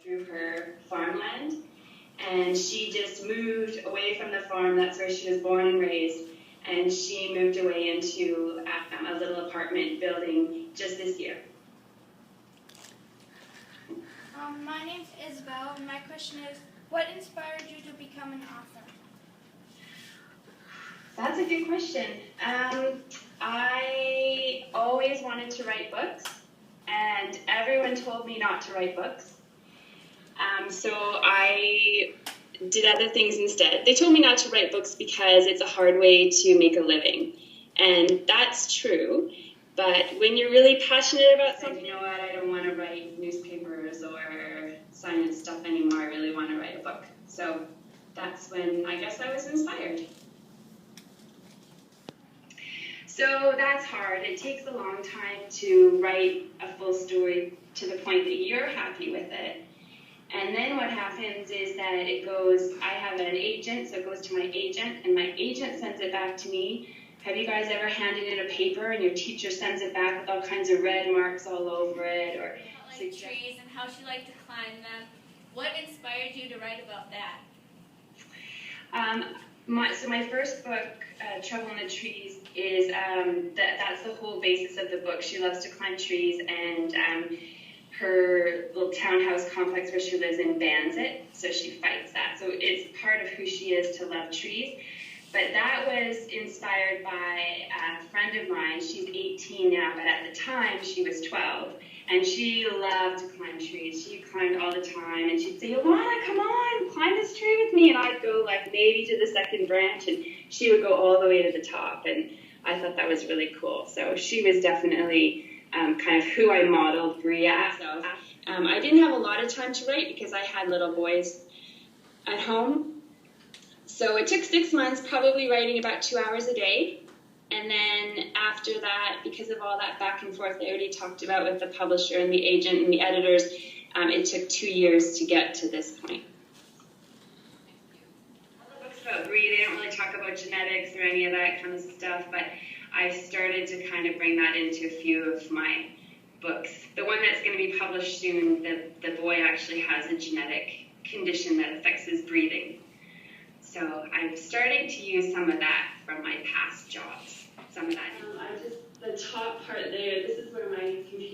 through her farmland, and she just moved away from the farm. That's where she was born and raised, and she moved away into a little apartment building just this year. My name's Isabel, and my question is, what inspired you to become an author? That's a good question. I always wanted to write books, and everyone told me not to write books. So I did other things instead. They told me not to write books because it's a hard way to make a living. And that's true. But when you're really passionate about something, you know what, I don't want to write newspapers or science stuff anymore. I really want to write a book. So that's when I guess I was inspired. So that's hard. It takes a long time to write a full story to the point that you're happy with it. And then what happens is that it goes, I have an agent, so it goes to my agent, and my agent sends it back to me. Have you guys ever handed in a paper and your teacher sends it back with all kinds of red marks all over it? Or like trees and how she liked to climb them. What inspired you to write about that? So my first book, Trouble in the Trees, is that's the whole basis of the book. She loves to climb trees, and her little townhouse complex where she lives in bans it, so she fights that. So it's part of who she is to love trees. But that was inspired by a friend of mine. She's 18 now, but at the time she was 12. And she loved to climb trees. She climbed all the time, and she'd say, Yolanda, come on, climb this tree with me. And I'd go like maybe to the second branch, and she would go all the way to the top. And I thought that was really cool. So she was definitely kind of who I modeled Bree after. I didn't have a lot of time to write because I had little boys at home. So it took 6 months, probably writing about 2 hours a day. And then after that, because of all that back and forth I already talked about with the publisher and the agent and the editors, it took 2 years to get to this point. All the books about Bree, they don't really talk about genetics or any of that kind of stuff, but I've started to kind of bring that into a few of my books. The one that's going to be published soon, the boy actually has a genetic condition that affects his breathing. So I'm starting to use some of that from my past jobs. Some of that. The top part there, this is where my computer